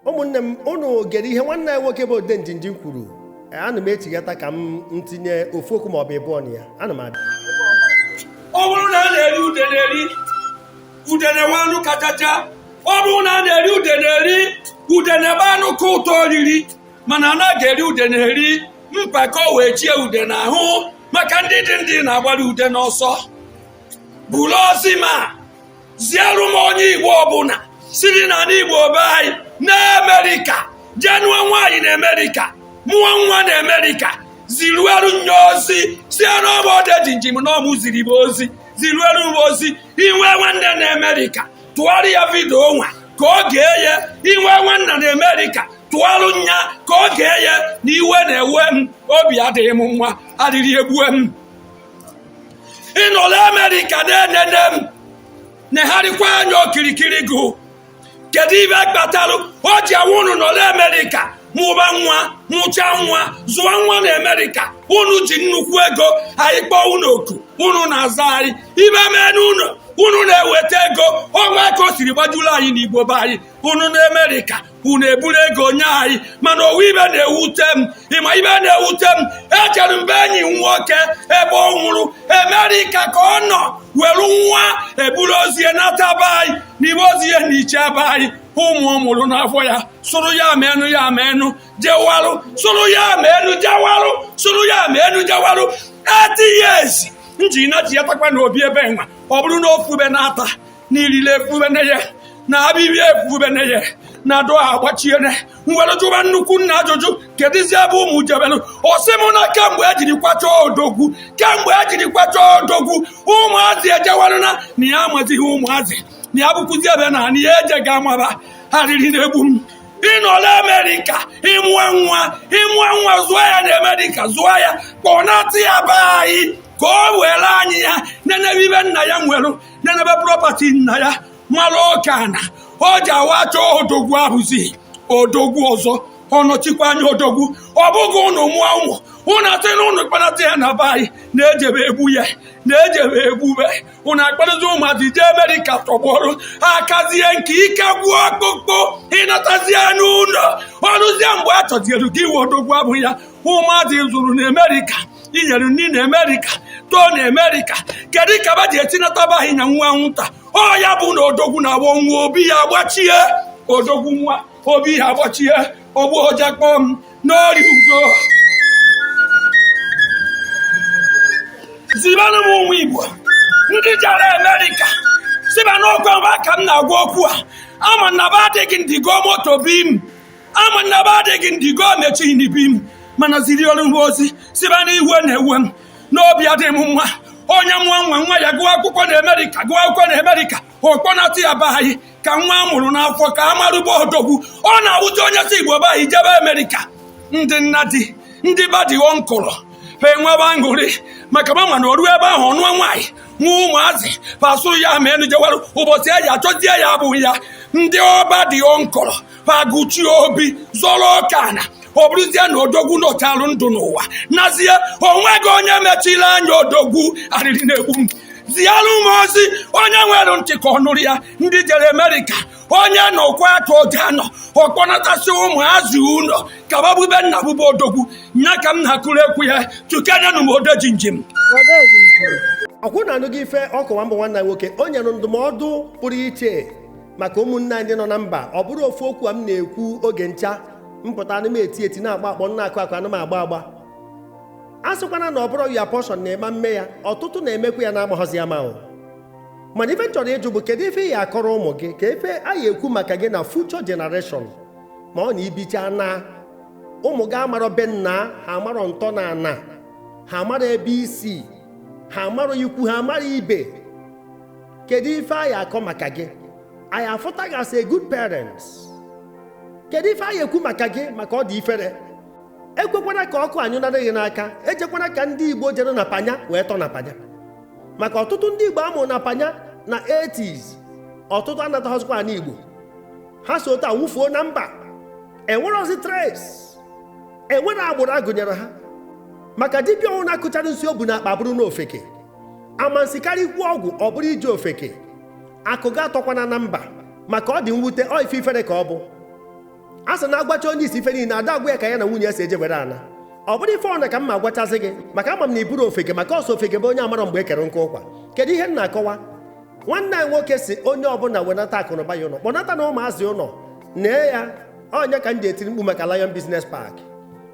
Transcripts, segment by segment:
ụmụnne m unu gere ihe nwanne ya nwoke bụ Odejimjim kwuru. Ana m echigata ka m ntinye ofu okwu maọbụ ịbụọ na ya. Ana m abịa. Ọ bụrụ na a na-eri udene nwe anụ kachacha, ọ bụrụ na a na-eri udene bụ anụ ka ụtọ oriri, mana anaghị eri udene eri mpako wee chie udene ahụ maka ndị na-agbara udene ọsọ. Buru ozi ma ziarụ m onye Igbo ọbụla siri na Igbo be anyị na Amerịka, jenụọ nwaanyị na Amerịka, mụọ nwa na Amerịka, zirueru nye ozi si n'ọbụ Odejimjim n'ọmụ ziri m ozi, zirueru m ozi inwe nwanne na Amerịka tụgharị ya vidio nwa ka ọ ga-eye, inwe nwanne na Amerịka tụgharụ nya ka ọ ga-eye na iwe na-ewe m, obi adịghị m nwa, adịrị egbue m. Ịnọla Amerịka na-enene m negharịkwa anya okirikiri gụ. Kedu ibe kpatalụ o ji awụ unu nọla Amerịka mụba nwa, mụcha nwa, zụọ nwa na Amerịka? Unu ji nnukwu ego, anyị kpọọ unu oku, unu na-aza anyị ibe menu unu na-eweta ego. Ọnwa ka o siri gbajuru anyị n'Igbo be anyị, unu na Amerịka unu eburu ego nye anyị, mana owu ibe na-ewute m. Ịma ibe na-ewute m, echere mgbe enyi m nwoke ebe ọ nwụrụ Amerịka ka ọ nọ were nwa eburu ozie nata be anyị n'ime ozie na iche ebe anyị. Ụmụ ọ mụrụ n'afọ ya sụrụ ya menụ jewarụ, sụrụ ya menụ jewarụ, sụrụ ya menụ jewarụ. 30 years nji na ji atakwa na obi ebe nwa. Ọ bụrụ na ofube na-ata n'ilile efube na ya na abịbịa efube na ya na do agbachiene nwere jụba nnukwu nna ajụjụ kedizi ebe ụmụ jebelu. Ọsị m na kemgbe ejiri kwacha odogwu, ụmụazị ejewarụ na ya amazighị ụmụazị na ya bụkwụzi ebe na ya eje ga-amaba arịrị na-egbu m. Ịnọla Amerịka ịmụọ nwa zụọ ya na Amerịka, zụọ ya kpọnata ya be anyị ka o were anyị ya nenebe ibe nna ya nwere, nenebe prọpati nna ya mara oke ana. O ji awacha odogwu ahụzi odogwu ọzọ, ọnọchikwa anya odogwu. Ọ bụghị unu mụọ ụmụ atị na unu kpanata ya na be anyị na-ejebe egbu ya, na-ejebe egbube. Unu akparịzi ụmụazị jee Amerịka tọgbọrọ akazie nke ike gwụọ ọkpụkpụ ịnatazie n'ụlọ ọrụzie mgbe a chọzielu gị iwe odogwu abụ ya. Ụmụazị zụrụ na Amerịka, inyere nri na Amerịka, too na Amerịka. Kedu ka ba ji etinataba anyị na nwa nwụta? Ọ ya bụ na odogwu na-agba nwa obi ya agbachie, odogwu nwa obi ya agbachie, ogbu ọja kpọm n'ọrịa udo. Zibanụ m ụmụ Igbo ndị jara Amerịka siba n'ọkwa mba ka m na-agwa okwu a. Ama na ba adịghị ndigo moto bim, ama na ba adịghị ndigo mechini bim, mana ziri ọrụ m ozi siba n'iwe na-ewe m, n'obi adịghị m mma. Onye nwa ya gụọ akwụkwọ na Amerịka, okpọnata ya be anyị ka nwa a mụrụ n'afọ ka a marụba odogwu. Ọ na-awụzi onye si Igbo be anyị jebe Amerịka. Ndị nna di ndị badiwo nkụrụ ha enwebe aṅụrị maka mama na oru ebe ahụ ọnụọ nwaanyị nwa ụmụazị pasụrụ ya menụ jewarụ ụbọchị eji achọzie ya abụghị ya. Ndị ọba dị nkọrọ pagụchi obi zọrọ ọkana, ọ bụrụzie na odogwu nọchalụ ndụ n'ụwa nazie onweghị onye mechiri anya odogwu arịrị na-egbu m. Zialụ m ozi onye nwere ntị ka ọ nụrụ ya. Ndị jere Amerịka, onye nọkwa aka oge anọ ọkpọnatasị ụmụazị ụlọ ka babube nna bụba odogwu. Nya ka m na-akụrụ ekwu ya tukenyenụ m Odejimjim. Ọkwụ na anụghị ife ọkọwa mbụ nwanna nwoke o nyere ndụmọdụ pụrụ iche maka ụmụnne anyị nọ na mba. Ọ bụrụ ofu okwu a m na-ekwu oge ncha mpụta anụ m eti na-agba akpọ nna akụ anụ m agba a sịkwana na ọ bụrụ ya pọshọn na-eme mme ya, ọtụtụ na-emekwa ya na-amaghọzi ama ahụ. Mana ife chọrọ ịjụ bụ kedu ife ya akọrọ ụmụ gị, ka ife a ya ekwu maka gị na future generation ma ọ na ibicha na ụmụ gị amarọ be nna ha, amarọ ntọ na ana ha, amarọ ebe isi ha, amarọ ikwu ha, amarọ ibe. Kedu ife a ya akọ maka gị? anyị afụta gị as a good parents. Kedu ife anyị ekwu maka gị maka ọ dị ifere? Ekwekwana ka ọkụ anyụnara gị n'aka, ejekwana ka ndị Igbo jere na panya wee tọ na panya. Maka ọtụtụ ndị Igbo amụrụ na panya na 80s, ọtụtụ anataghịzikwa n'Igbo. Ha so otu awụfuo na mba, enwere ozi trace, enwere agbụrụ agụnyere ha. Maka dibịa ọnwụ na-akụchara nsi obu na akpa bụrụ n'ofeke, amansikarị ikwu ọgwụ ọ bụrụ ije ofeke, akụ ga atọkwana na mba, maka ọ dị mwute, ọ ife ifere ka ọ bụ. a sị na agwacha onye isi ife niile ada agwa ya ka ya na nwunye ya si eje were ana. Ọ bụrụ ife ọna ka m ma agwachazi gị maka ama m na iburu ofeke maka ọsọ ofeke bụ onye amara mgbe ekere nkụ ụkwa. Kedu ihe m na-akọwa? Nwanne anyị nwoke si onye ọbụla wenata akụnụba ya ụlọ kpọnata na ụmụazị ụlọ nee ya. Onye ka m ji etiri mkpu maka Lion Business Park.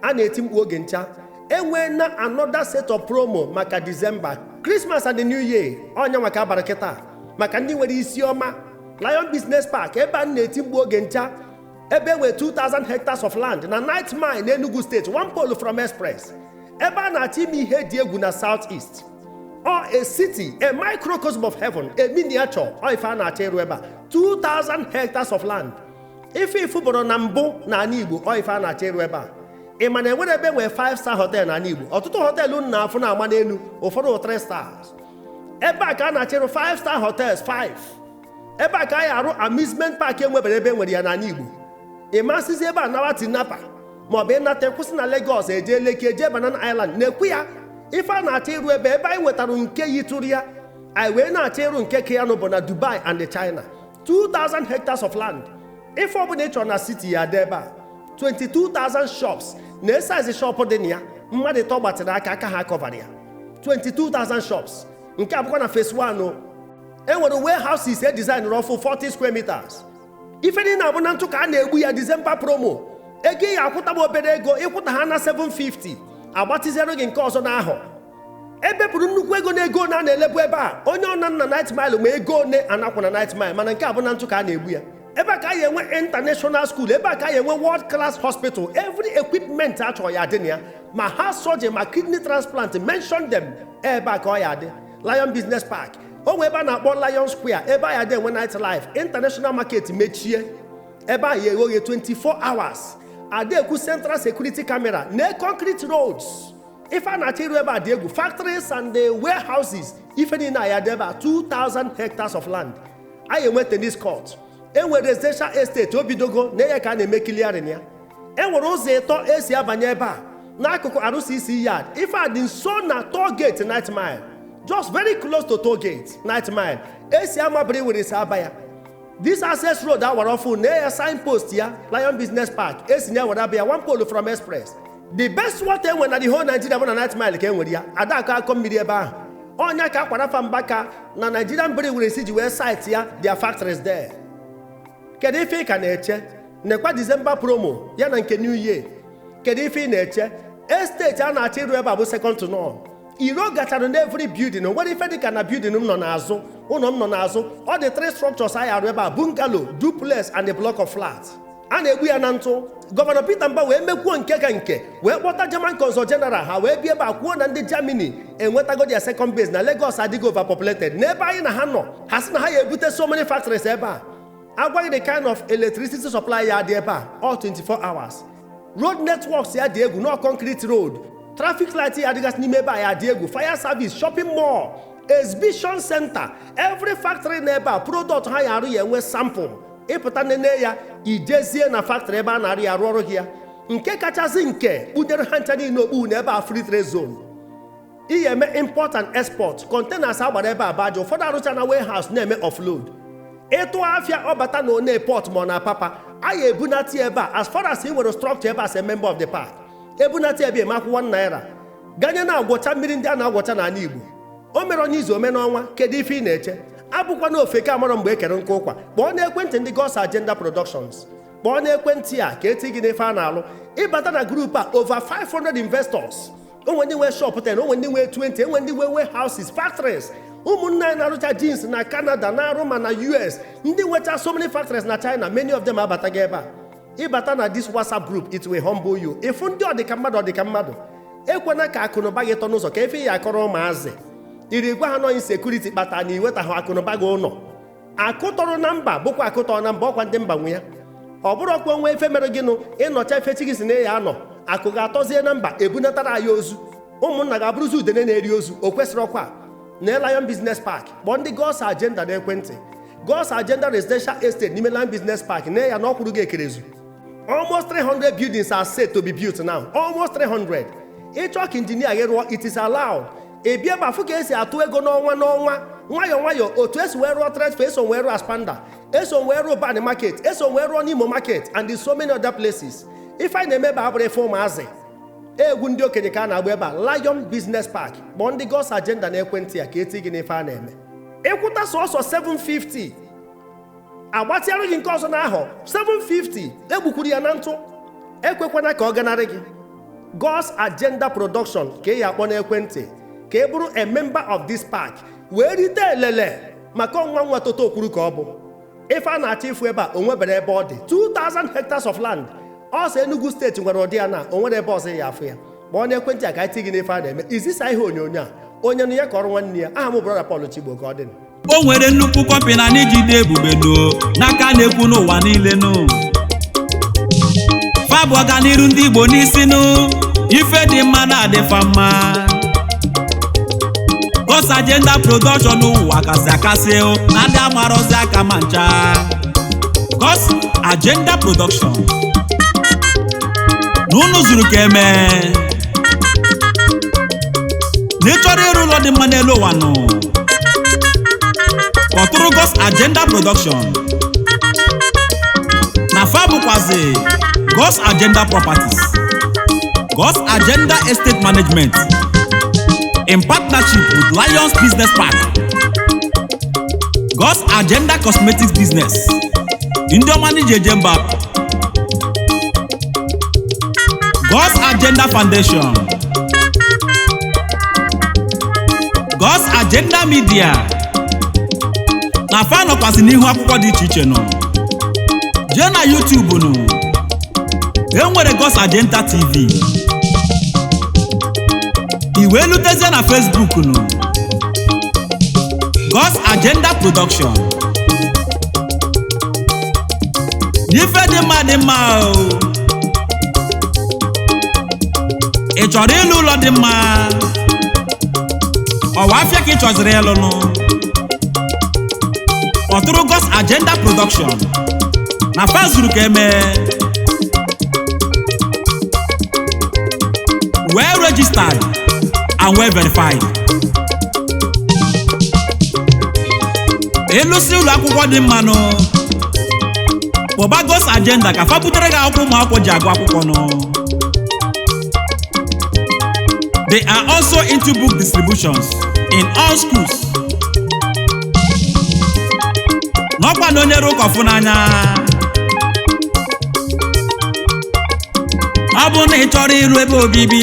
A na-eti mkpu oge ncha. Enwe na another set of promo maka December, Christmas and the New Year. Onye maka abara kịta maka ndị nwere isi ọma. Lion Business Park ebe a na-eti mkpu oge ncha. Ebe enwe 2,000 hectares of land na Night Mile na Enugu State, 1 pole from Express. Ebe a na-achọ ime ihe dị egwu na South East. Or a city, a microcosm of heaven, a miniature. Or ife a na-achọ ịrụ ebe a 2,000 hectares of land. Ife ifuboro na mbụ na Ndi Igbo, or ife a na-achọ ịrụ ebe a. Ị ma na enwere ebe nwere 5-star hotel na Ndi Igbo. Ọtụtụ họteelụ na-afụ na-agba n'elu, ụfọdụ 3 stars. Ebe a ka a na-achọ ịrụ 5-star hotels 5. Ebe a ka a arụ amusement park enwebere ebe nwere ya na Ndi Igbo. Ị masịzi ebe a nawa Tinapa maọbụ ịnata kwụsị na Lagos eje Lekki eje Banana Island na-ekwu ya. Ife a na-achọ ịrụ ebe anyị nwetara nke yitụrụ ya anyị wee na-achọ ịrụ nke ka ya nụ bụ na Dubai and China. 2,000 hectares of land. Ife ọbụla ị chọrọ na city ya dị ebe a. 22,000 shops na esize shop dị na ya mmadụ ịtọ gbatịrị aka ha kọvara ya. 22,000 shops. Nke abụkwa na phase 1 enwere warehouses design rọfụ 40 square meters. Ife niile abụ na ntụ ka a na-egbu ya December promo. Ego ya akwụtaba obere ego ịkwụta ha na 750 agbatizere gị nke ọzọ n'ahụ. Ebepụrụ nnukwu ego na ego na-elebu ebe a. Onye ọ na Night Mile ma ego one anakwa na Night Mile mana nke abụ na ntụ ka a na-egbu ya. Ebe a ka anyị enwe international school, ebe a ka anyị enwe world class hospital, every equipment a chọrọ ya dị na ya ma heart surgery ma kidney transplant, mention them. Ebe a ka ọ ya dị. Lion Business Park. O nwee ebe a na-akpọ Lion Square, ebe a ya dị enwe night life, international market mechie. Ebe a ya eghe 24 hours. Ada ekwu central security camera na concrete roads. Ife a na-achọ iru ebe a dị egwu factories and the warehouses. Ife niile a ya dị ebe a 2,000 hectares of land. Anyị enwe tennis court. Enwere residential estate obidogo na ya ka a na-eme clearing ya. Enwere ụzọ ịtọ esi abanye ebe a n'akụkụ RCC yard. Ife a dị nso na toll gate Night Mile. Just very close to toll gate Night Mile. Esi amabiri were isi aba ya. This access road awara ọfụ na ya signpost ya Lion Business Park esi ya were abịa 1 pole from Express. The best water enwe na the whole Nigeria bụ na Night Mile ka enwere ya. Ada aka akọ mmiri ebe ahụ. Onya ka akwara fa mbaka na Nigerian brewery were isi ji wee site ya their factories there. Kedu ife ị ka na-eche? Nekwa December promo ya na nke New Year. Kedu ife ị na-eche? Estate a na-achọ iru ebe a bụ second to none. Iro gachara n'every building. Nwere ife dị ka na building m nọ n'azụ, ụlọ m nọ n'azụ. Ọ dị 3 structures anyị arụ ebe a: bungalow, duplex and a block of flats. A na-egbu ya na ntụ. Gọvanọ Peter Mba wee mekwuo nke ka nke wee kpọta German Consul General ha wee bịa ebe a kwuo na ndị Germany enwetago their second base na Lagos adịghị overpopulated. N'ebe anyị na ha nọ ha sị na ha ya ebute so many factories ebe a. Agwaghị the kind of electricity supply ya dị ebe a all 24 hours. Road networks ya dị egwu, no concrete road. Traffic light ya adịgasị n'ime ebe a ya dị egwu. Fire service, shopping mall, exhibition center. Every factory n'ebe a product ha ya arụ ya enwe sample. Ịpụta nene ya ijezie na factory ebe a na-arụ ya arụ ọrụ gị ya. Nke kachasị nke kpunyere ha ncha niile okpu na ebe a free trade zone. Ihe eme import and export. Containers agbara ebe a baja ụfọdụ arụcha na warehouse na-eme offload. Ịtụ afịa ọbata na one port ma na papa anyị ebunati ebe a as far as ị nwere structure ebe as a member of the park. Ebunati ebe eme akwụkwọ naira ganye na-agwọcha mmiri ndị a na-agwọcha n'ala Igbo. O mere onye izu ome n'ọnwa. Kedu ife ị na-eche? Abụkwa na ofeke amarọ mgbe ekere nkụ ụkwa. Kpọọ n'ekwentị ndị God's Agenda Productions. Kpọọ n'ekwentị a ka eti gị n'ife a na-alụ. Ịbata na group a over 500 investors. Onwe ndị nwe shop 10, onwe ndị nwe 20, onwe ndị nwe warehouses, factories. Ụmụnne anyị na-arụcha jeans na Canada na-arụ ma na US. Ndị nwecha so many factories na China, many of them abataghị ebe a. Ịbata na this WhatsApp group, it will humble you. Ifu ndị ọdịka mmadụ ekwena ka akụnụba gị tọ n'ụzọ ka efe ya akọrọ ụmụazị. Iri gwa ha nọ insecurity kpata na iwetahụ akụnụba gị ụlọ. Akụtọrọ na mba bụkwa akụtọ na mba ọkwa ndị mba nwe ya. Ọ bụrụ ọkwa onwe efe mere gịnụ ịnọcha efe chi gị si na ya anọ akụ ga-atọzie na mba ebunatara anyị ozu. Ụmụnna ga-abụrụzi udene na-eri ozu. O kwesịrị ọkwa na Lion Business Park. Kpọọ ndị God's Agenda n'ekwentị. God's Agenda Residential Estate n'ime Lion Business Park na ya na ọkwụrụ gị ekerezu. Almost 300 buildings are set to be built now. Almost 300. Ịchọ ka injinia gị rụọ, it is allowed. Ebieba afụ ka esi atụ ego n'ọnwa nwayọ otu esi wee rụọ trade fair, eso wee rụọ Aspanda, eso wee rụọ Bani market, eso wee rụọ n'Imo market and in so many other places. Ife anyị na-eme ebe a bụrụ ife ụmụazị egwu ndị okenye ka a na-agba ebe a. Lion Business Park kpọọ ndị God's Agenda na ekwentị ya ka eti gị n'ife a na-eme. Ịkwụta sọsọ 750 agbatịarụ gị nke ọzọ n'ahọ 750 egbukwuru ya na ntụ. Ekwekwana ka ọ ganarị gị. God's Agenda Production ka ị ya akpọ n'ekwentị ka ị bụrụ a member of this park wee rite elele maka ọnwa nwa toto okwuru ka ọ bụ. Ife a na-achọ ifu ebe a onwebere ebe ọ dị 2000 hectares of land. Ọsọ Enugu steeti nwere ụdị ya na onwere ebe ọzọ ya afụ ya. Kpọọ n'ekwentị a ka iti gị n'ife a na-eme. Izisa ihe onyonyo a onye nụ ya ka ọrụ nwanne ya. Aha m brọda Paul Chigbo ka ọ dị. O nwere nnukwu kọmpi na n'ijide ebube n'aka na-ekwu n'ụwa niile fa bụ ọganiru ndị Igbo n'isi ife dị mma na-adịfa mma. God's Agenda Production ụwa kasị akasị na ndị amarozi aka ma ncha. God's Agenda Production n'unu zuru ka eme n'ịchọrọ ịrụ ụlọ dị mma n'elu ụwa kpọtụrụ God's Agenda Production na fa bụkwazi God's Agenda Properties, God's Agenda Estate Management in partnership with Lions Business Park, God's Agenda Cosmetics Business, Indomani Jejemba, God's Agenda Foundation, God's Agenda Media. Na fa nọkwasị n'ihu akwụkwọ dị iche iche jee na YouTube enwere God's Agenda TV, iwe lutezie na Facebook God's Agenda Production. Ife dị mma ị chọrọ ịlụ ụlọ dị mma ọwa afịa ka ị chọziri ịlụ kpọtụrụ God's Agenda Production na fa zuru ka eme well registered and well verified. Ịlụsi ụlọ akwụkwọ dị mma kpọba God's Agenda ka fa butere gị akwụkwọ ụmụ akwụkwọ ji agụ akwụkwọ They are also into book distributions in all schools. N'ọkwa na onye rụkọ fụ n'anya ọ bụ na ị chọrọ ịrụ ebe obibi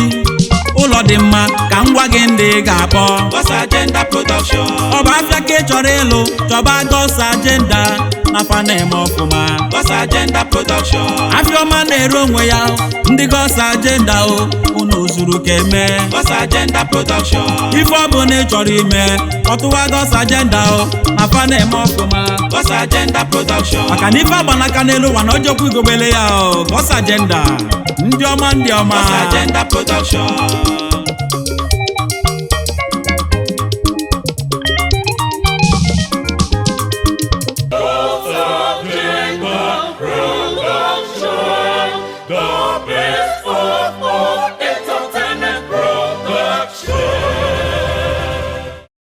ụlọ dị mma ka ngwa gị ndị ga-akpọ God's Agenda Production. Ọ bụ afịa ka ị chọrọ ịlụ chọba God's Agenda na fa na-eme ọfụma God's Agenda Production. Afịa ọma na-ere onwe ya ndị God's Agenda unu zuru ka eme God's Agenda Production. Ife ọ bụ na ị chọrọ ime ọtụwa God's Agenda na fa na-eme ọfụma God's Agenda Production. Maka na ife agbanaka n'elu ụwa na ojokwu igogbele ya God's Agenda ndị ọma God's Agenda Production.